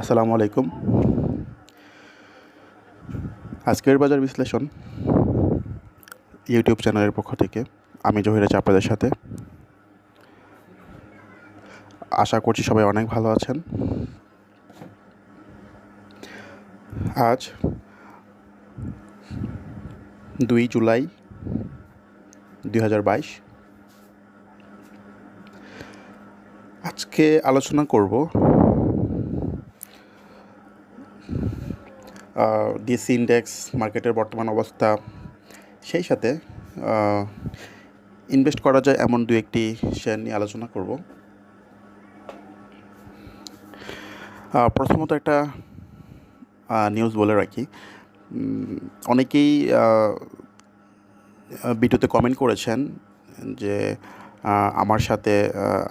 আসসালামু আলাইকুম। আজকের বাজার বিশ্লেষণ ইউটিউব চ্যানেলের পক্ষ থেকে আমি জহির আছি আপনাদের সাথে। আশা করছি সবাই অনেক ভালো আছেন। আজ 2 জুলাই 2022। আজকে আলোচনা করব ডিএসসি ইন্ডেক্স, মার্কেটের বর্তমান অবস্থা, সেই সাথে ইনভেস্ট করা যায় এমন দু একটি শেয়ার নিয়ে আলোচনা করব। প্রথমত একটা নিউজ বলে রাখি। অনেকেই ভিডিওতে কমেন্ট করেছেন যে আমার সাথে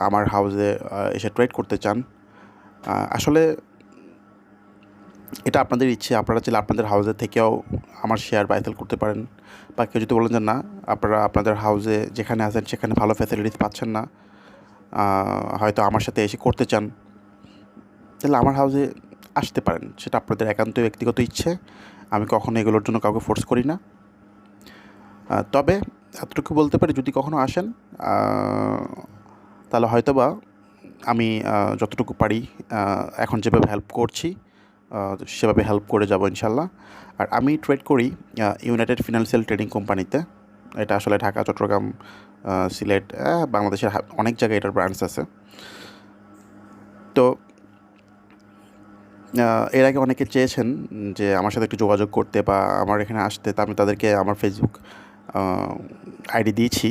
আমার হাউসে এসে ট্রেড করতে চান। আসলে এটা আপনাদের ইচ্ছে, আপনারা চাইলে আপনাদের হাউসে থেকেও আমার শেয়ার বাই সেল করতে পারেন। বা কেউ যদি বলেন যে না, আপনারা আপনাদের হাউসে যেখানে আছেন সেখানে ভালো ফ্যাসিলিটিস পাচ্ছেন না, হয়তো আমার সাথে এসে করতে চান, তাহলে আমার হাউসে আসতে পারেন। সেটা আপনাদের একান্ত ব্যক্তিগত ইচ্ছে। আমি কখনো এগুলোর জন্য কাউকে ফোর্স করি না। তবে এতটুকু বলতে পারি, যদি কখনো আসেন তাহলে হয়তোবা আমি যতটুকু পারি এখন যেভাবে হেল্প করছি সেভাবে হেল্প করে যাব ইনশাল্লাহ। আর আমি ট্রেড করি ইউনাইটেড ফিনান্সিয়াল ট্রেডিং কোম্পানিতে। এটা আসলে ঢাকা, চট্টগ্রাম, সিলেট, বাংলাদেশের অনেক জায়গায় এটার ব্রাঞ্চ আছে। তো এর আগে অনেকে চেয়েছেন যে আমার সাথে একটু যোগাযোগ করতে বা আমার এখানে আসতে, তা আমি তাদেরকে আমার ফেসবুক আইডি দিয়েছি।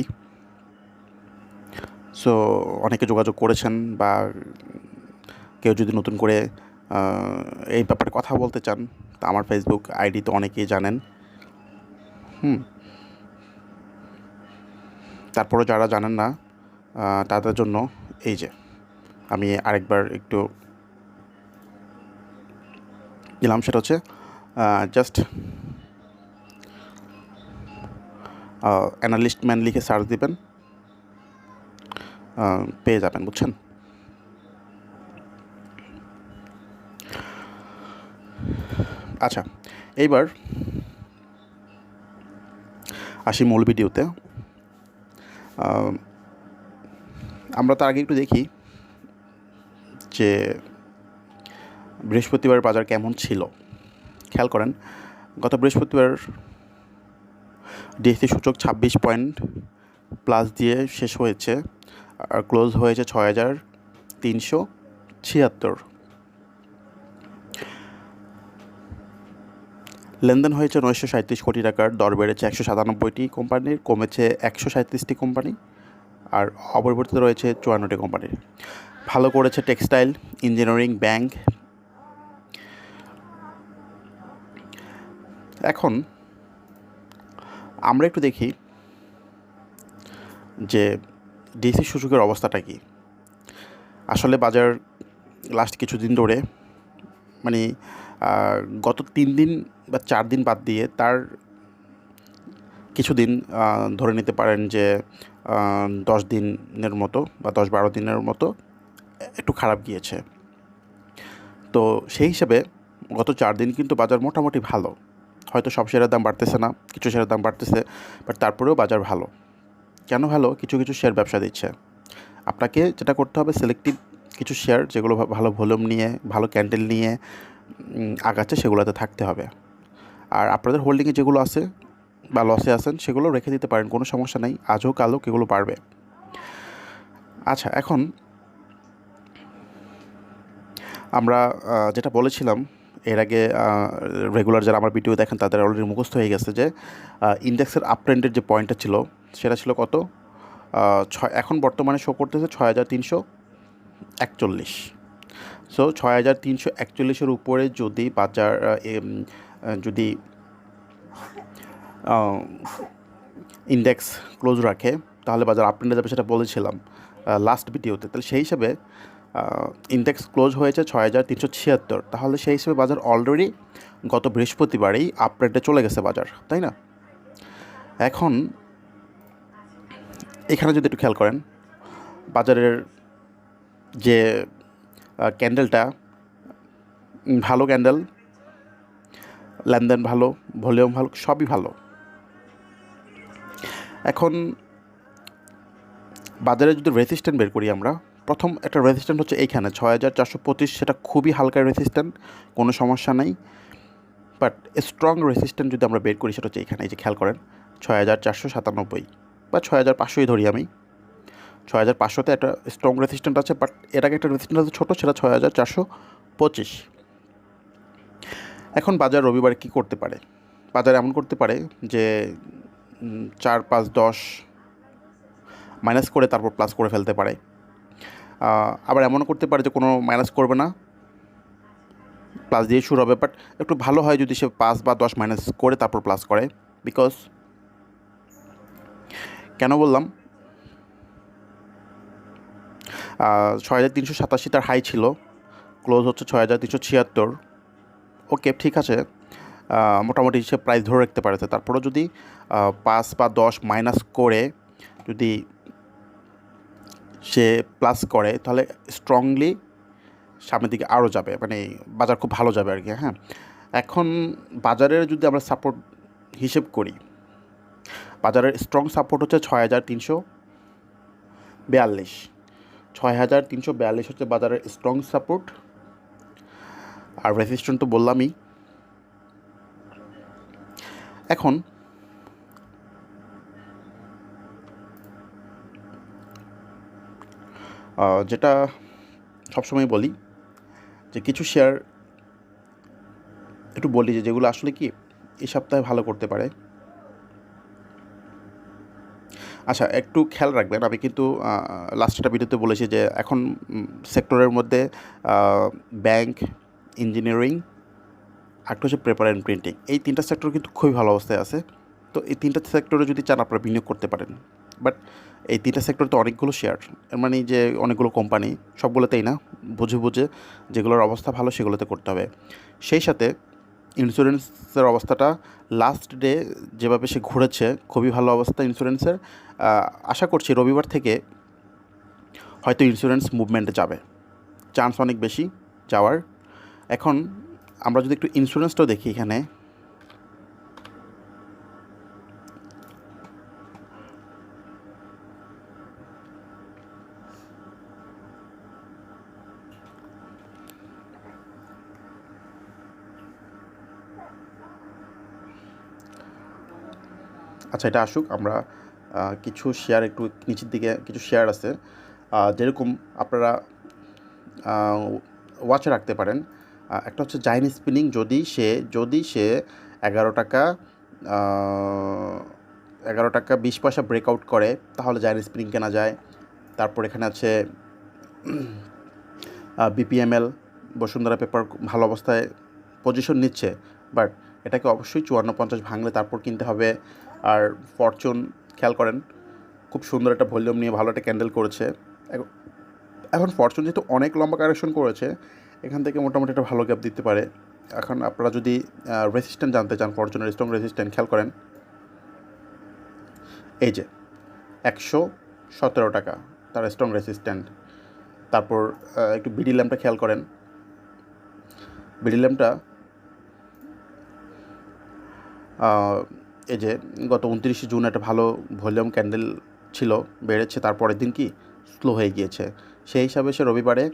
সো অনেকে যোগাযোগ করেছেন, বা কেউ যদি নতুন করে এই ব্যাপারে কথা বলতে চান, তা আমার ফেসবুক আইডি তো অনেকেই জানেন। তারপরে যারা জানেন না তাদের জন্য এই যে আমি আরেকবার একটু দিলাম, সেটা হচ্ছে জাস্ট অ্যানালিস্ট ম্যান লিখে সার্চ দিবেন, পেয়ে যাবেন, বুঝছেন। আচ্ছা, এইবার আসি মূল ভিডিওতে। আমরা তার আগে একটু দেখি যে বৃহস্পতিবার বাজার কেমন ছিল। খেয়াল করেন, গত বৃহস্পতিবার ডিএসসি সূচক 26 পয়েন্ট প্লাস দিয়ে শেষ হয়েছে, আর ক্লোজ হয়েছে 6,376। লেনদেন হয়েছে 937 কোটি টাকার, দর বেড়েছে 197টি কোম্পানির, কমেছে 137টি কোম্পানি, আর অপরিবর্তিত রয়েছে 54টি কোম্পানির। ভালো করেছে টেক্সটাইল, ইঞ্জিনিয়ারিং, ব্যাংক। এখন আমরা একটু দেখি যে ডিএসসি সূচকের অবস্থাটা কি। আসলে বাজার লাস্ট কিছুদিন ধরে, মানে গত 3 দিন বা 4 দিন বাদ দিয়ে তার কিছুদিন ধরে নিতে পারেন যে 10 দিনের মতো বা 10-12 দিনের মতো একটু খারাপ গিয়েছে। তো সেই হিসেবে গত 4 দিন কিন্তু বাজার মোটামুটি ভালো। হয়তো সব শেয়ারের দাম বাড়তেছে না, কিছু শেয়ারের দাম বাড়তেছে, বাট তারপরেও বাজার ভালো। কেন ভালো? কিছু কিছু শেয়ার ব্যবসা দিচ্ছে। আপনাকে যেটা করতে হবে, সিলেক্টিভ কিছু শেয়ার যেগুলো ভালো ভলিউম নিয়ে, ভালো ক্যান্ডেল নিয়ে আগাচ্ছে, সেগুলোতে থাকতে হবে। আর আপনাদের হোল্ডিংয়ে যেগুলো আছে বা লসে আছেন সেগুলো রেখে দিতে পারেন, কোনো সমস্যা নেই। আজ হোক কাল হোক এগুলো বাড়বে। আচ্ছা, এখন আমরা যেটা বলেছিলাম এর আগে, রেগুলার যারা আমার ভিডিও দেখেন তাদের অলরেডি মুখস্থ হয়ে গেছে যে ইন্ডেক্সের আপ ট্রেন্ডের যে পয়েন্টটা ছিল সেটা ছিল কত? এখন বর্তমানে শো করতেছে 6,341। সো 6,341 উপরে যদি বাজার যদি ইন্ডেক্স ক্লোজ রাখে, তাহলে বাজার আপ ট্রেন্ডে যাবে, সেটা বলেছিলাম লাস্ট ভিডিওতে। তাহলে সেই হিসাবে ইন্ডেক্স ক্লোজ হয়েছে 6,376, তাহলে সেই হিসেবে বাজার অলরেডি গত বৃহস্পতিবারেই আপ ট্রেন্ডে চলে গেছে বাজার, তাই না? এখন এখানে যদি একটু খেয়াল করেন, বাজারের যে ক্যান্ডেলটা ভালো ক্যান্ডেল, লেনদেন ভালো, ভলিউম ভালো, সবই ভালো। এখন বাজারে যদি রেজিস্ট্যান্ট বের করি আমরা, প্রথম একটা রেজিস্ট্যান্ট হচ্ছে এইখানে 6425, সেটা খুবই হালকা রেজিস্ট্যান্ট, কোনো সমস্যা নাই। বাট স্ট্রং রেজিস্ট্যান্ট যদি আমরা বের করি সেটা হচ্ছে এইখানে, এই যে খেয়াল করেন 6497 বা 6500ই ধরি আমি। 6500তে একটা স্ট্রং রেজিস্ট্যান্ট আছে, বাট এর আগে একটা রেজিস্ট্যান্ট আছে ছোটো, সেটা 6425। এখন বাজার রবিবার কী করতে পারে? বাজার এমন করতে পারে যে 4, 5, 10 মাইনাস করে তারপর প্লাস করে ফেলতে পারে। আবার এমনও করতে পারে যে কোনো মাইনাস করবে না, প্লাস দিয়ে শুরু হবে। বাট একটু ভালো হয় যদি সে 5 বা 10 মাইনাস করে তারপর প্লাস করে। বিকজ কেন বললাম, 6387 তার হাই ছিল, ক্লোজ হচ্ছে 6376। ওকে, ঠিক আছে, মোটামুটি সে প্রাইস ধরে রাখতে পারেছে। তারপরেও যদি 5 বা 10 মাইনাস করে যদি সে প্লাস করে, তাহলে স্ট্রংলি সামনের দিকে আরও যাবে, মানে বাজার খুব ভালো যাবে আর কি। হ্যাঁ, এখন বাজারের যদি আমরা সাপোর্ট হিসেব করি, বাজারের স্ট্রং সাপোর্ট হচ্ছে 6342। 6342 হচ্ছে বাজারের স্ট্রং সাপোর্ট। আর রেজিস্ট্যান্ট তো বললামই। এখন যেটা সবসময় বলি যে কিছু শেয়ার একটু বলি যে যেগুলো আসলে কি এই সপ্তাহে ভালো করতে পারে। আচ্ছা, একটু খেয়াল রাখবেন, আমি কিন্তু লাস্ট একটা ভিডিওতে বলেছি যে এখন সেক্টরের মধ্যে ব্যাংক, ইঞ্জিনিয়ারিং, একটা হচ্ছে পেপার অ্যান্ড প্রিন্টিং, এই তিনটা সেক্টর কিন্তু খুবই ভালো অবস্থায় আছে। তো এই তিনটা সেক্টরে যদি চান আপনারা বিনিয়োগ করতে পারেন। বাট এই তিনটা সেক্টরে তো অনেকগুলো শেয়ার, এর মানে যে অনেকগুলো কোম্পানি, সবগুলোতেই না, বুঝে বুঝে যেগুলোর অবস্থা ভালো সেগুলোতে করতে হবে। সেই সাথে ইন্স্যুরেন্সের অবস্থাটা লাস্ট ডে যেভাবে সে ঘুরেছে, খুবই ভালো অবস্থা ইন্স্যুরেন্সের। আশা করছি রবিবার থেকে হয়তো ইন্স্যুরেন্স মুভমেন্টে যাবে, চান্স অনেক বেশি যাওয়ার। এখন আমরা যদি একটু ইন্স্যুরেন্সটাও দেখি এখানে, আচ্ছা এটা আসুক, আমরা কিছু শেয়ার একটু নিচের দিকে কিছু শেয়ার আছে, যেরকম আপনারা ওয়াচে রাখতে পারেন। একটা হচ্ছে জাইন স্পিনিং, যদি সে 11 টাকা 11 টাকা 20 পয়সা ব্রেকআউট করে তাহলে জাইন স্পিনিং কেনা যায়। তারপর এখানে আছে বিপিএমএল, বসুন্ধরা পেপার ভালো অবস্থায় পজিশন নিচ্ছে, বাট এটাকে অবশ্যই 54-50 ভাঙলে তারপর কিনতে হবে। আর ফরচুন খেয়াল করেন, খুব সুন্দর একটা ভলিউম নিয়ে ভালো একটা ক্যান্ডেল করেছে। এখন ফরচুন যেহেতু অনেক লম্বা কারেকশন করেছে, এখান থেকে মোটামুটি একটা ভালো গ্যাপ দিতে পারে। এখন আপনারা যদি রেজিস্ট্যান্ট জানতে চান, ফরচুনের স্ট্রং রেজিস্ট্যান্ট খেয়াল করেন, এই যে 117 টাকা তার স্ট্রং রেজিস্ট্যান্ট। তারপর একটু বিডি ল্যাম্পটা খেয়াল করেন, বিডি ল্যাম্পটা এই যে গত 29শে জুন একটা ভালো ভলিউম ক্যান্ডেল ছিল, বেড়েছে, তারপরের দিন কি স্লো হয়ে গিয়েছে। সেই হিসাবে সে রবিবারে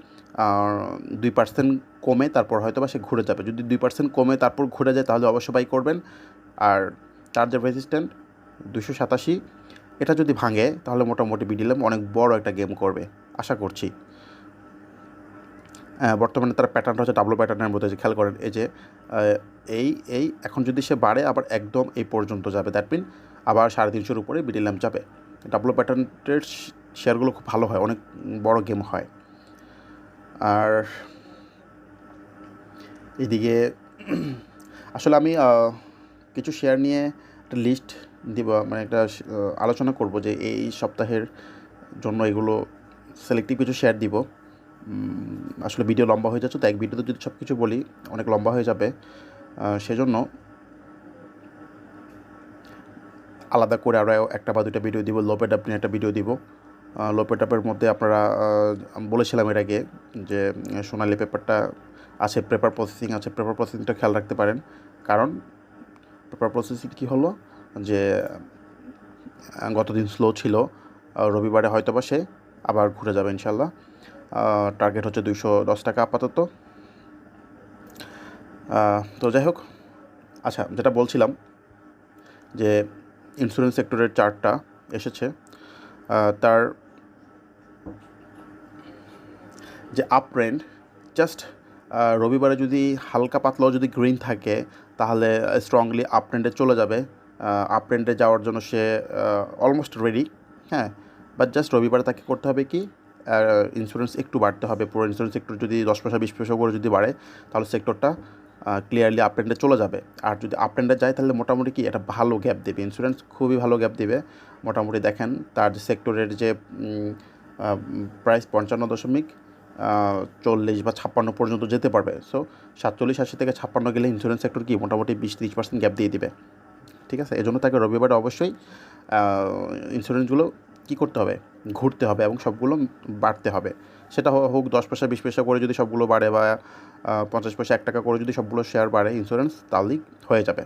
2% কমে তারপর হয়তো বা সে ঘুরে যাবে। যদি 2% কমে তারপর ঘুরে যায় তাহলে অবশ্যই বাই করবেন। আর তার যে রেজিস্ট্যান্ট 287, এটা যদি ভাঙে তাহলে মোটামুটি বিডিএলএম অনেক বড় একটা গেম করবে আশা করছি। বর্তমানে তার প্যাটার্নটা হচ্ছে ডাবল প্যাটার্নের মধ্যে, যে খেয়াল করেন এই যে এই এখন যদি সে বাড়ে আবার একদম এই পর্যন্ত যাবে, দ্যাট মিন আবার 350-এর উপরে বিডিএলএম যাবে। ডাবল প্যাটার্নের শেয়ারগুলো খুব ভালো হয়, অনেক বড় গেম হয়। আর এদিকে আসলে আমি কিছু শেয়ার নিয়ে একটা লিস্ট দিব, মানে একটা আলোচনা করব যে এই সপ্তাহের জন্য এগুলো সিলেক্টিভ কিছু শেয়ার দিব। আসলে ভিডিও লম্বা হয়ে যাচ্ছে, তো এক ভিডিওতে যদি সব কিছু বলি অনেক লম্বা হয়ে যাবে, সেজন্য আলাদা করে আরও একটা বা দুটো ভিডিও দিব। লোপেড আপ নিয়ে একটা ভিডিও দিব। লোপেড আপের মধ্যে আপনারা বলেছিলাম এর আগে যে সোনালি পেপারটা আছে পেপার প্রসেসিং আছে, পেপার প্রসেসিংটা খেয়াল রাখতে পারেন। কারণ পেপার প্রসেসিং কী হলো যে গতদিন স্লো ছিল, রবিবারে হয়তো বা সে আবার ঘুরে যাবে ইনশাল্লাহ। টার্গেট হচ্ছে 210 টাকা আপাতত। তো যাই হোক, আচ্ছা যেটা বলছিলাম যে ইন্স্যুরেন্স সেক্টরের চার্টটা এসেছে, তার যে আপ ট্রেন্ড, জাস্ট রবিবারে যদি হালকা পাতলাও যদি গ্রিন থাকে তাহলে স্ট্রংলি আপ ট্রেন্ডে চলে যাবে। আপ ট্রেন্ডে যাওয়ার জন্য সে অলমোস্ট রেডি, হ্যাঁ। বাট জাস্ট রবিবারে তাকে করতে হবে কি, ইন্স্যুরেন্স একটু বাড়তে হবে। পুরো ইন্স্যুরেন্স সেক্টর যদি 10 পয়সা 20 পয়সা করে যদি বাড়ে তাহলে সেক্টরটা ক্লিয়ারলি আপ ট্রেন্ডে চলে যাবে। আর যদি আপ ট্রেন্ডে যায় তাহলে মোটামুটি কি একটা ভালো গ্যাপ দেবে, ইন্স্যুরেন্স খুবই ভালো গ্যাপ দেবে। মোটামুটি দেখেন তার যে সেক্টরের যে প্রাইস 55.40 বা 56 পর্যন্ত যেতে পারবে। সো 47-80 থেকে 56 গেলে ইন্স্যুরেন্স সেক্টর কি মোটামুটি 20-30% গ্যাপ দিয়ে দিবে, ঠিক আছে। এজন্য তাকে রবিবারে অবশ্যই ইন্স্যুরেন্সগুলো কী করতে হবে, ঘুরতে হবে এবং সবগুলো বাড়তে হবে। সেটা হোক 10 পয়সা 20 পয়সা করে যদি সবগুলো বাড়ে, বা 50 পয়সা 1 টাকা করে যদি সবগুলো শেয়ার বাড়ে ইন্স্যুরেন্স, তাহলেই হয়ে যাবে।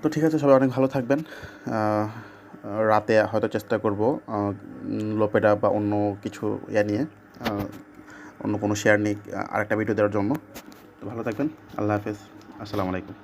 তো ঠিক আছে, সবাই অনেক ভালো থাকবেন। রাতে হয়তো চেষ্টা করব লোপেডা বা অন্য কিছু নিয়ে, অন্য কোনো শেয়ার নিয়ে আরেকটা ভিডিও দেওয়ার জন্য। তো ভালো থাকবেন, আল্লাহ হাফেজ, আসসালামু আলাইকুম।